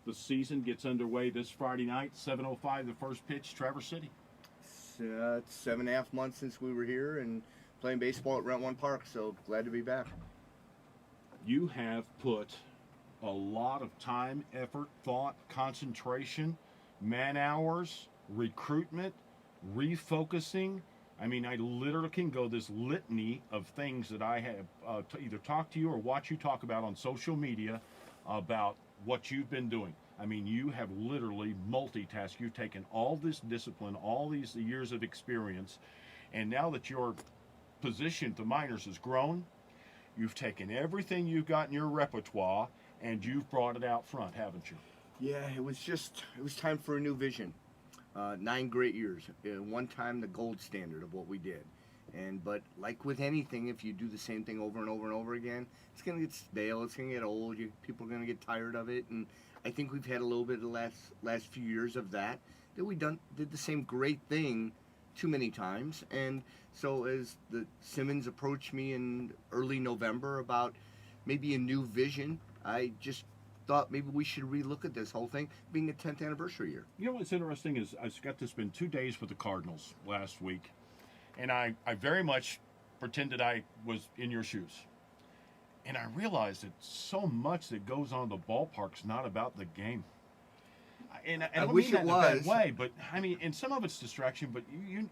The season gets underway this Friday night, 7:05, the first pitch, Traverse City. It's 7.5 months since we were here and playing baseball at Rent One Park, so glad to be back. You have put a lot of time, effort, thought, concentration, man hours, recruitment, refocusing. I mean, I literally can go this litany of things that I have to either talk to you or watch you talk about on social media about what you've been doing. I mean, you have literally multitasked. You've taken all this discipline, all these years of experience, and now that your position at the minors has grown, you've taken everything you've got in your repertoire and you've brought it out front, haven't you? Yeah, it was time for a new vision. 9 great years. One time the gold standard of what we did. But like with anything, if you do the same thing over and over and over again, it's going to get stale, it's going to get old, people are going to get tired of it. And I think we've had a little bit of the last few years of that we did the same great thing too many times. And so as the Simmons approached me in early November about maybe a new vision, I just thought maybe we should relook at this whole thing, being the 10th anniversary year. You know what's interesting is I got to spend 2 days with the Cardinals last week, and I very much pretended I was in your shoes. And I realized that so much that goes on in the ballpark's not about the game. And I don't wish mean that it in a bad was. way, but I mean, and some of it's distraction, but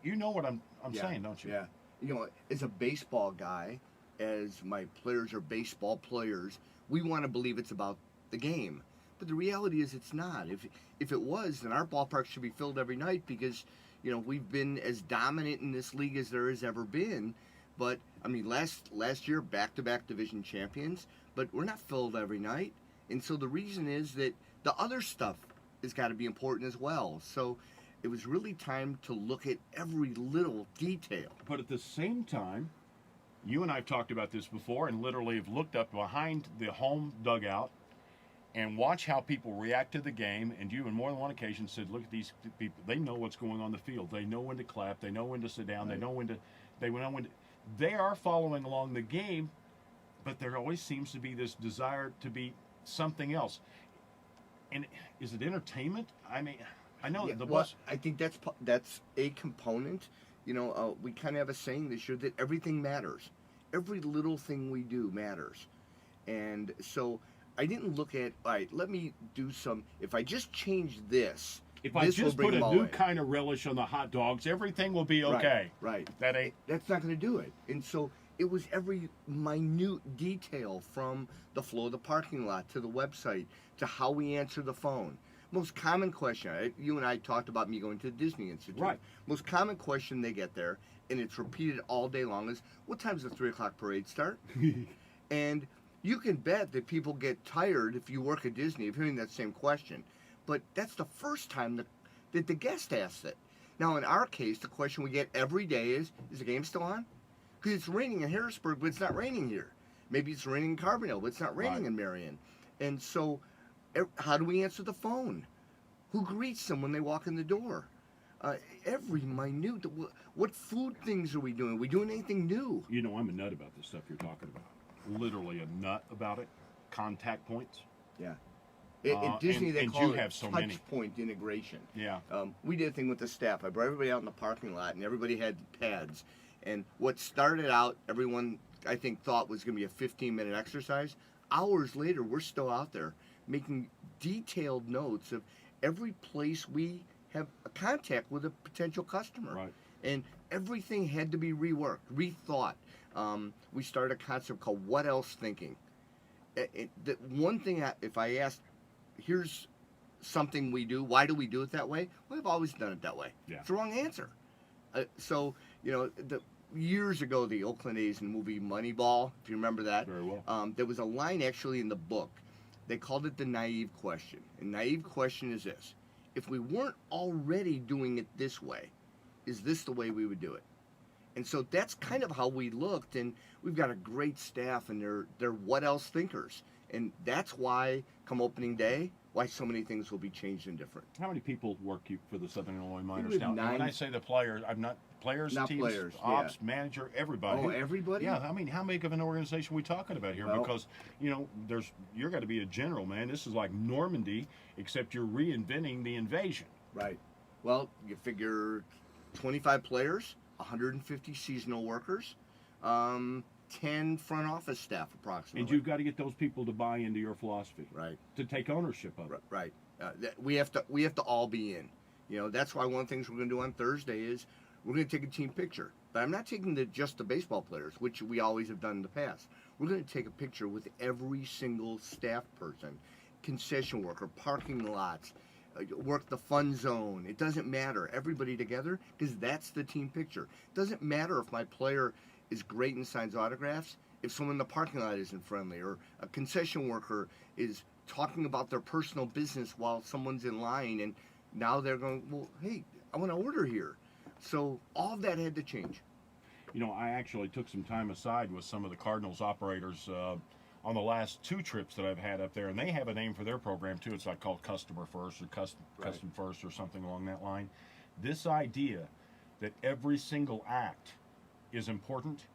you know what I'm saying, don't you? Yeah. You know, as a baseball guy, as my players are baseball players, we want to believe it's about the game. But the reality is it's not. If it was, then our ballpark should be filled every night because, we've been as dominant in this league as there has ever been. But, I mean, last year, back-to-back division champions, but we're not filled every night. And so the reason is that the other stuff has got to be important as well. So it was really time to look at every little detail. But at the same time, you and I have talked about this before and literally have looked up behind the home dugout and watch how people react to the game. And you, on more than one occasion, said, look at these people. They know what's going on the field. They know when to clap. They know when to sit down. Right. They are following along the game, but there always seems to be this desire to be something else. And is it entertainment? I mean, I know the bus. I think that's a component. We kind of have a saying this year that everything matters. Every little thing we do matters. And so I didn't look at, all right, let me do if I just change this, if I just put a new kind of relish on the hot dogs, everything will be okay. Right. That's not going to do it. And so it was every minute detail from the flow of the parking lot to the website to how we answer the phone. Most common question, you and I talked about me going to the Disney Institute. Right. Most common question they get there, and it's repeated all day long, is, what time's the 3 o'clock parade start? And you can bet that people get tired if you work at Disney of hearing that same question. But that's the first time that the guest asks it. Now, in our case, the question we get every day is the game still on? Because it's raining in Harrisburg, but it's not raining here. Maybe it's raining in Carbondale, but it's not raining in Marion. And so, how do we answer the phone? Who greets them when they walk in the door? Every minute. What food things are we doing? Are we doing anything new? I'm a nut about this stuff you're talking about. Literally a nut about it. Contact points. Yeah. At Disney, they call it touch point integration. Yeah. We did a thing with the staff. I brought everybody out in the parking lot, and everybody had pads. And what started out, everyone, I think, thought was going to be a 15-minute exercise. Hours later, we're still out there making detailed notes of every place we have a contact with a potential customer. Right. And everything had to be reworked, rethought. We started a concept called What Else Thinking. The one thing, if I asked, here's something we do, why do we do it that way? Well, I've always done it that way. Yeah. It's the wrong answer. Years ago, the Oakland A's in the movie Moneyball, if you remember that. Very well. There was a line actually in the book. They called it the naive question. And naive question is this: if we weren't already doing it this way, is this the way we would do it? And so that's kind of how we looked, and we've got a great staff, and they're what else thinkers. And that's why, come opening day, why so many things will be changed and different. How many people work you for the Southern Illinois Miners have now? And when 9. I say the players, I'm not players, Not teams, players, ops, manager, everybody. Oh, everybody? Yeah, I mean, how big of an organization are we talking about here? Well- Because you're got to be a general, man. This is like Normandy, except you're reinventing the invasion. Right. Well, you figure 25 players, 150 seasonal workers, 10 front office staff approximately. And you've got to get those people to buy into your philosophy, Right. to take ownership of it. Right. We have to all be in. That's why one of the things we're going to do on Thursday is we're going to take a team picture. But I'm not taking just the baseball players, which we always have done in the past. We're going to take a picture with every single staff person, concession worker, parking lots, work the fun zone. It doesn't matter. Everybody together, because that's the team picture. It doesn't matter if my player is great and signs autographs if someone in the parking lot isn't friendly, or a concession worker is talking about their personal business while someone's in line, and now they're going, well, hey, I want to order here. So all of that had to change. I actually took some time aside with some of the Cardinals operators on the last 2 trips that I've had up there, and they have a name for their program too. It's like called Customer First or Custom First or something along that line. This idea that every single act is important.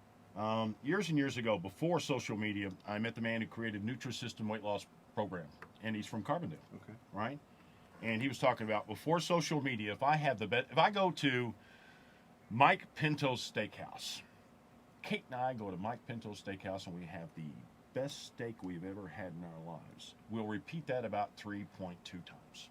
Years and years ago, before social media, I met the man who created Nutrisystem weight loss program, and he's from Carbondale. Okay. Right? And he was talking about before social media, if I go to Mike Pinto's Steakhouse, Kate and I go to Mike Pinto's Steakhouse and we have the best steak we've ever had in our lives. We'll repeat that about 3.2 times.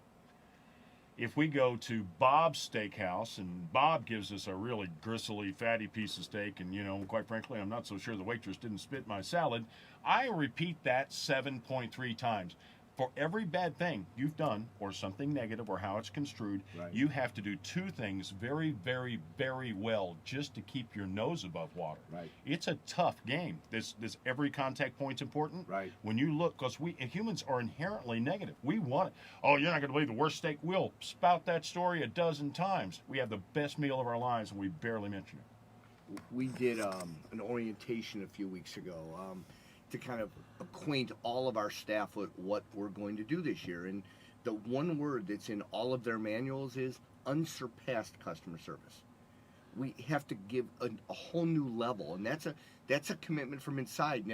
If we go to Bob's Steakhouse and Bob gives us a really gristly, fatty piece of steak, and quite frankly, I'm not so sure the waitress didn't spit my salad, I repeat that 7.3 times. For every bad thing you've done, or something negative, or how it's construed, Right. you have to do 2 things very, very, very well just to keep your nose above water. Right. It's a tough game. This every contact point's important. Right. When you look, because humans are inherently negative. We want it. Oh, you're not going to believe the worst steak. We'll spout that story a dozen times. We have the best meal of our lives, and we barely mention it. We did an orientation a few weeks ago to kind of acquaint all of our staff with what we're going to do this year. And the one word that's in all of their manuals is unsurpassed customer service. We have to give a whole new level, and that's a commitment from inside.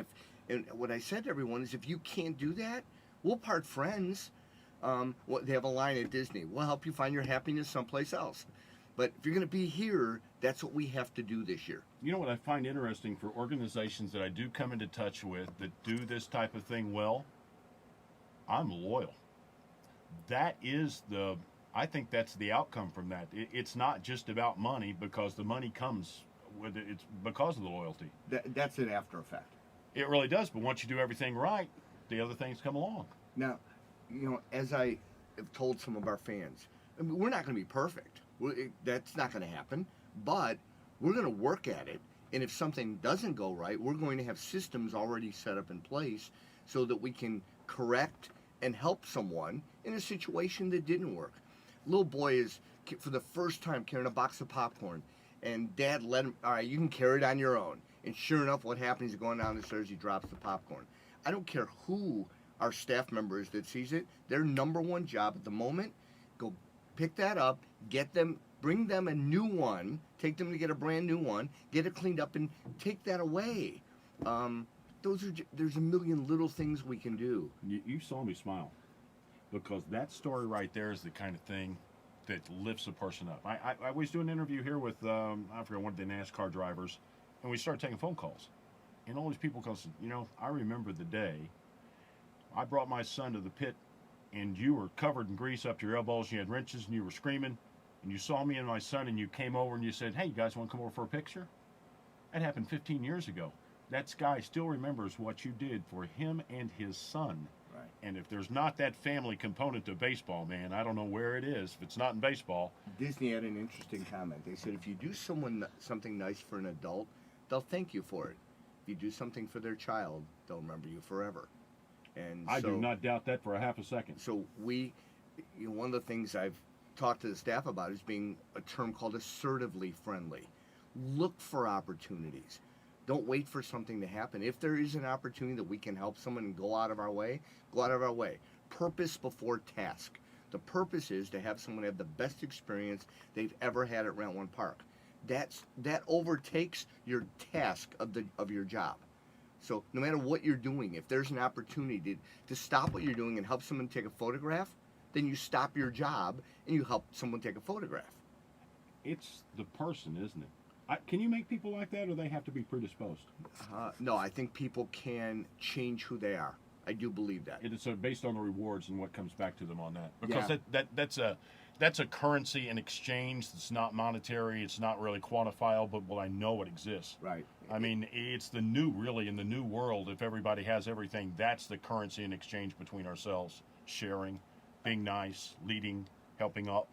And what I said to everyone is, if you can't do that, we'll part friends. They have a line at Disney: we'll help you find your happiness someplace else. But if you're going to be here, that's what we have to do this year. You know what I find interesting for organizations that I do come into touch with that do this type of thing well? I'm loyal. I think that's the outcome from that. It's not just about money, because the money comes with it. It's because of the loyalty. That's an after effect. It really does. But once you do everything right, the other things come along. Now, as I have told some of our fans, we're not going to be perfect. That's not going to happen. But we're going to work at it. And if something doesn't go right, we're going to have systems already set up in place so that we can correct and help someone in a situation that didn't work. Little boy is, for the first time, carrying a box of popcorn. And Dad let him, all right, you can carry it on your own. And sure enough, what happens, he's going down the stairs, he drops the popcorn. I don't care who our staff member is that sees it. Their number one job at the moment, go pick that up, bring them a new one, take them to get a brand new one, get it cleaned up, and take that away. There's a million little things we can do. You saw me smile, because that story right there is the kind of thing that lifts a person up. I was doing an interview here with, I forget, one of the NASCAR drivers, and we started taking phone calls. And all these people come, I remember the day I brought my son to the pit, and you were covered in grease up to your elbows, and you had wrenches, and you were screaming, and you saw me and my son, and you came over and you said, hey, you guys want to come over for a picture? That happened 15 years ago. That guy still remembers what you did for him and his son. Right. And if there's not that family component to baseball, man, I don't know where it is. If it's not in baseball. Disney had an interesting comment. They said if you do something nice for an adult, they'll thank you for it. If you do something for their child, they'll remember you forever. And I do not doubt that for a half a second. So one of the things I've talked to the staff about is being a term called assertively friendly. Look for opportunities. Don't wait for something to happen. If there is an opportunity that we can help someone and go out of our way, go out of our way. purpose before task. The purpose is to have someone have the best experience they've ever had at Rent One Park. That overtakes your task of your job. So no matter what you're doing, if there's an opportunity to stop what you're doing and help someone take a photograph, then you stop your job and you help someone take a photograph. It's the person, isn't it? Can you make people like that, or they have to be predisposed? No, I think people can change who they are. I do believe that. It is based on the rewards and what comes back to them on that. Because Yeah. that's a currency in exchange that's not monetary. It's not really quantifiable, but I know it exists. Right. I mean, it's the new, really, in the new world. If everybody has everything, that's the currency in exchange between ourselves. Sharing, being nice, leading, helping up.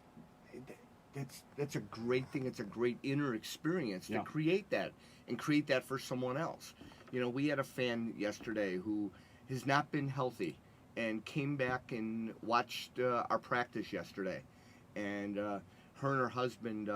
That's a great thing. It's a great inner experience to Yeah. create that and create that for someone else. You know, we had a fan yesterday who has not been healthy and came back and watched our practice yesterday. And her and her husband,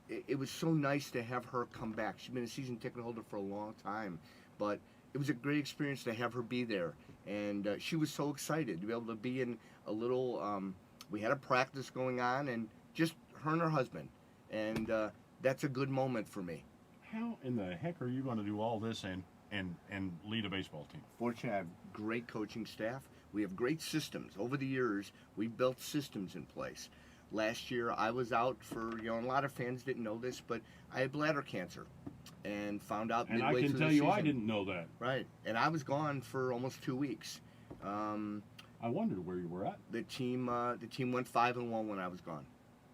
it was so nice to have her come back. She's been a season ticket holder for a long time, but it was a great experience to have her be there. And she was so excited to be able to be in a little, we had a practice going on, and just her and her husband. And that's a good moment for me. How in the heck are you going to do all this and lead a baseball team? Fortunately, I have great coaching staff. We have great systems. Over the years, we built systems in place. Last year, I was out for, and a lot of fans didn't know this, but I had bladder cancer and found out And midway I can through tell the you, season. I didn't know that. Right. And I was gone for almost 2 weeks. I wondered where you were at. The team went 5-1 when I was gone.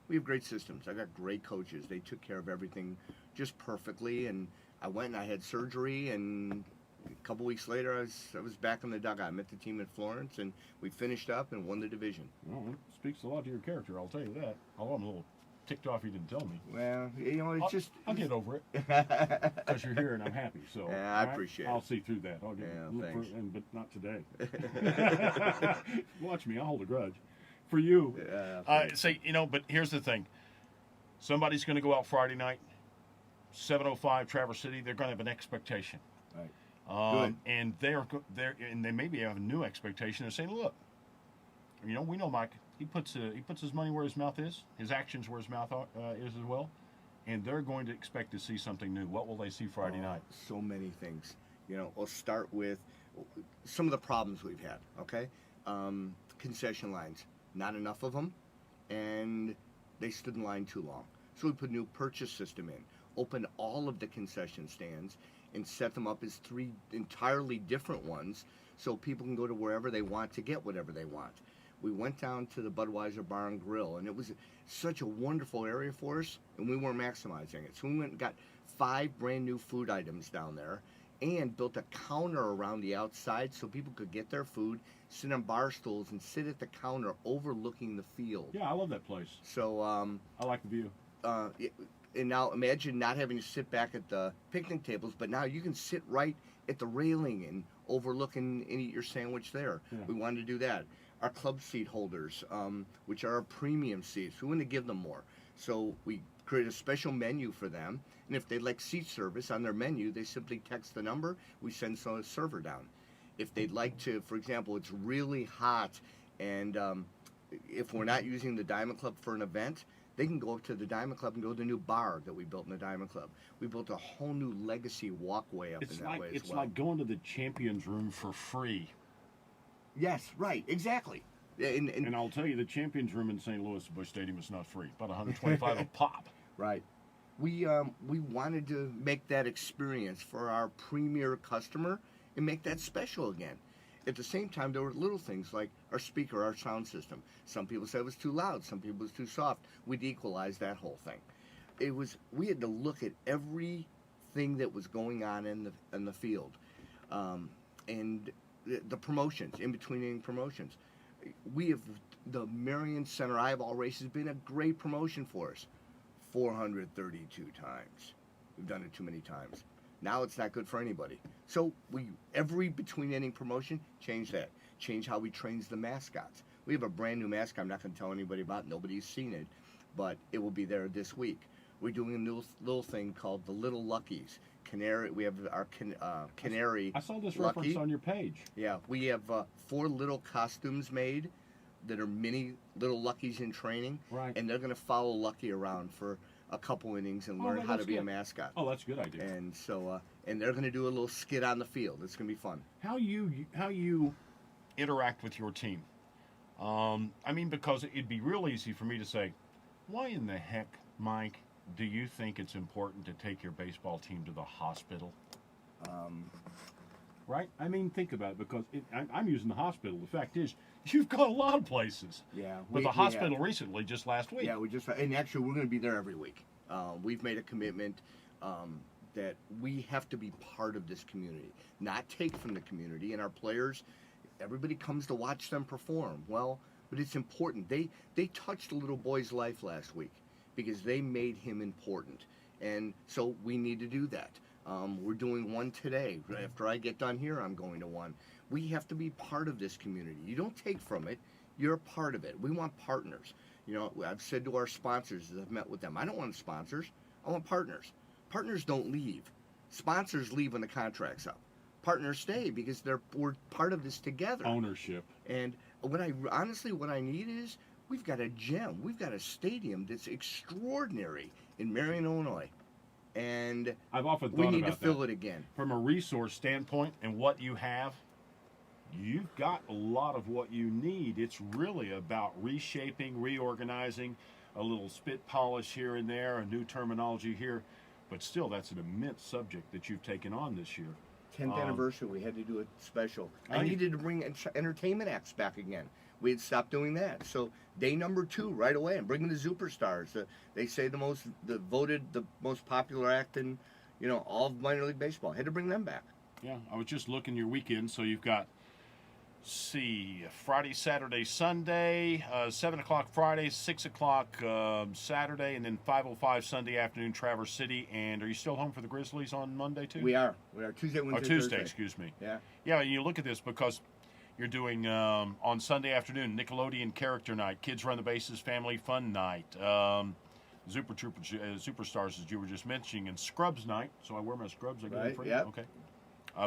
We have great systems. I got great coaches. They took care of everything just perfectly. And I went and I had surgery, and a couple weeks later, I was back in the dugout. I met the team in Florence, and we finished up and won the division. Well, it speaks a lot to your character, I'll tell you that. Although I'm a little ticked off you didn't tell me. Well, it's just. I'll get over it because you're here and I'm happy. So Yeah, I appreciate it. I'll see through that. I'll get thanks. but not today. Watch me. I'll hold a grudge for you. Yeah, say, but here's the thing. Somebody's going to go out Friday night, 7:05 Traverse City. They're going to have an expectation. Right. And and they maybe have a new expectation. They're saying, look, we know Mike. He puts his money where his mouth is. His actions where his mouth is as well. And they're going to expect to see something new. What will they see Friday night? So many things. We'll start with some of the problems we've had. Okay, concession lines. Not enough of them, and they stood in line too long. So we put a new purchase system in. Opened all of the concession stands and set them up as 3 entirely different ones, so people can go to wherever they want to get whatever they want. We went down to the Budweiser Bar and Grill, and it was such a wonderful area for us, and we weren't maximizing it. So we went and got 5 brand new food items down there and built a counter around the outside so people could get their food, sit on bar stools, and sit at the counter overlooking the field. Yeah, I love that place. So I like the view. And now imagine not having to sit back at the picnic tables, but now you can sit right at the railing and overlook and eat your sandwich there. Yeah. We wanted to do that. Our club seat holders, which are our premium seats, we want to give them more. So we create a special menu for them, and if they'd like seat service on their menu, they simply text the number, we send a server down. If they'd like to, for example, it's really hot, and if we're not using the Diamond Club for an event, they can go up to the Diamond Club and go to the new bar that we built in the Diamond Club. We built a whole new legacy walkway up in that way as well. It's like going to the champions room for free. Yes, right, exactly. And I'll tell you, the champions room in St. Louis, the Busch Stadium, is not free. About $125 a pop. Right. We wanted to make that experience for our premier customer and make that special again. At the same time, there were little things like our speaker, our sound system. Some people said it was too loud. Some people it was too soft. We'd equalize that whole thing. We had to look at everything that was going on in the field, and the promotions, in between promotions. We have the Marion Center Eyeball Race has been a great promotion for us. 432 times. We've done it too many times. Now it's not good for anybody. So every between inning promotion, change that. Change how we train the mascots. We have a brand new mascot I'm not going to tell anybody about. Nobody's seen it, but it will be there this week. We're doing a new little thing called the Little Luckies. canary. We have our canary. I saw this Lucky. reference on your page. Yeah, we have 4 little costumes made that are mini little Luckies in training, Right. and they're going to follow Lucky around for a couple innings and learn how to that's be a good. mascot. Oh, that's a good idea. And so, and they're going to do a little skit on the field. It's going to be fun. How you interact with your team? I mean, because it'd be real easy for me to say, why in the heck, Mike, do you think it's important to take your baseball team to the hospital? Right? I mean, think about it, because I'm using the hospital. The fact is, you've got a lot of places. Yeah, But the hospital recently, just last week. Yeah, and actually we're going to be there every week. We've made a commitment that we have to be part of this community, not take from the community. And our players, everybody comes to watch them perform. Well, but it's important. They touched a little boy's life last week because they made him important, and so we need to do that. We're doing one today. After I get done here, I'm going to one. We have to be part of this community. You don't take from it. You're a part of it. We want partners. You know, I've said to our sponsors as I've met with them, I don't want sponsors. I want partners. Partners don't leave. Sponsors leave when the contract's up. Partners stay because we're part of this together. Ownership. And what I need is we've got a gem. We've got a stadium that's extraordinary in Marion, Illinois. And I've often thought we need to about fill that. it again. From a resource standpoint and what you have, you've got a lot of what you need. It's really about reshaping, reorganizing, a little spit polish here and there, a new terminology here. But still, that's an immense subject that you've taken on this year. 10th anniversary, we had to do it special. I Right. needed to bring entertainment acts back again. We had stopped doing that. So day number 2, right away, and bringing the Superstars. They say voted the most popular act in, all of minor league baseball. Had to bring them back. Yeah, I was just looking your weekend, so you've got, Friday, Saturday, Sunday, 7 o'clock Friday, 6 o'clock Saturday, and then 5:05 Sunday afternoon, Traverse City. And are you still home for the Grizzlies on Monday, too? We are Tuesday, Wednesday, Tuesday, Thursday. excuse me. Yeah. Yeah, and you look at this because you're doing on Sunday afternoon Nickelodeon Character Night, Kids Run the Bases Family Fun Night, Superstars as you were just mentioning, and Scrubs Night. So I wear my scrubs. I get them free. Yep. Okay.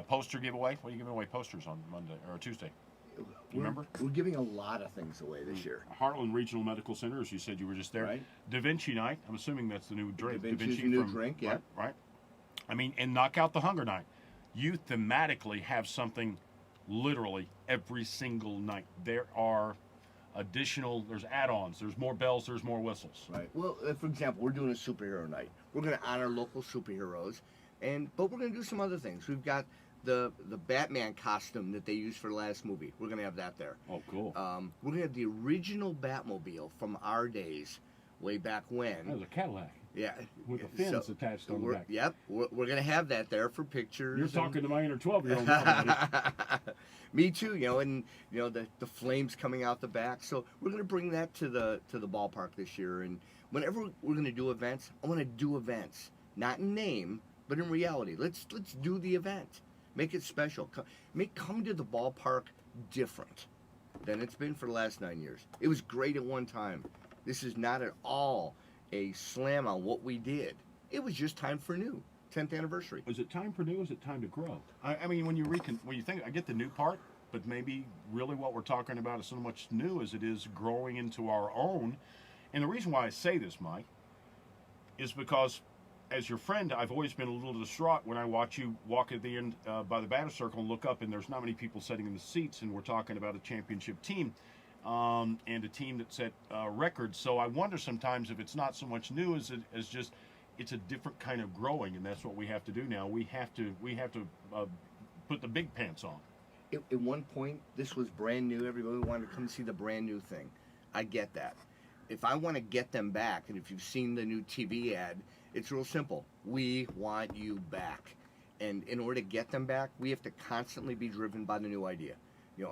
Poster giveaway. What are you giving away posters on Monday or Tuesday? You remember? We're giving a lot of things away this year. Heartland Regional Medical Center, as you said, you were just there. Right. Da Vinci Night. I'm assuming that's the new drink. Da Vinci's the new drink, yeah. Right. I mean, and Knock Out the Hunger Night. You thematically have something literally every single night. There are there's add-ons, there's more bells, there's more whistles. Right. Well, for example, we're doing a superhero night. We're going to honor local superheroes, but we're going to do some other things. We've got the Batman costume that they used for the last movie. We're going to have that there. Oh, cool. We're going to have the original Batmobile from our days, way back when. That was a Cadillac. Yeah. With the fins attached on the back. Yep. We're going to have that there for pictures. You're talking to my inner 12-year-old now, buddy. Me too, the flames coming out the back. So we're going to bring that to the ballpark this year. And whenever we're going to do events, I want to do events, not in name, but in reality. Let's do the event. Make it special. Come to the ballpark different than it's been for the last 9 years. It was great at one time. This is not at all a slam on what we did. It was just time for new. 10th anniversary. Is it time for new? Is it time to grow? I mean, when you think, I get the new part, but maybe really what we're talking about is so much new as it is growing into our own. And the reason why I say this, Mike, is because as your friend, I've always been a little distraught when I watch you walk at the end by the batter circle and look up, and there's not many people sitting in the seats, and we're talking about a championship team and a team that set records. So I wonder sometimes if it's not so much new as just it's a different kind of growing, and that's what we have to do now. We have to put the big pants on. At one point, this was brand new. Everybody wanted to come see the brand new thing. I get that. If I want to get them back, and if you've seen the new TV ad, it's real simple. We want you back. And in order to get them back, we have to constantly be driven by the new idea.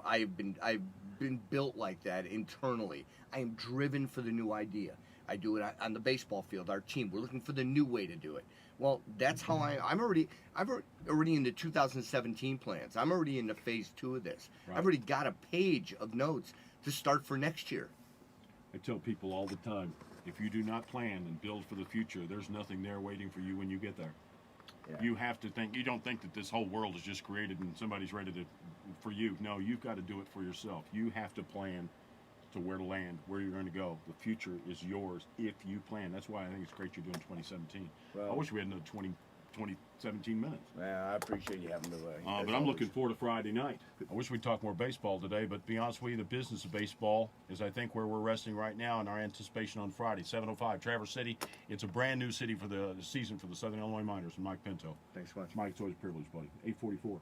I've been built like that internally. I am driven for the new idea. I do it on the baseball field, our team. We're looking for the new way to do it. Well, that's how I'm already in the 2017 plans. I'm already into phase 2 of this. Right. I've already got a page of notes to start for next year. I tell people all the time, if you do not plan and build for the future, there's nothing there waiting for you when you get there. Yeah. You have to think. You don't think that this whole world is just created and somebody's ready to for you. No, you've got to do it for yourself. You have to plan to where to land, where you're going to go. The future is yours if you plan. That's why I think it's great you're doing 2017. Well, I wish we had another 17 minutes. Man, I appreciate you having me. But I'm looking forward to Friday night. I wish we'd talk more baseball today, but to be honest with you, the business of baseball is, I think, where we're resting right now in our anticipation on Friday, 7:05, Traverse City. It's a brand new city for the season for the Southern Illinois Miners and Mike Pinto. Thanks so much. Mike, it's always a privilege, buddy. 8:44.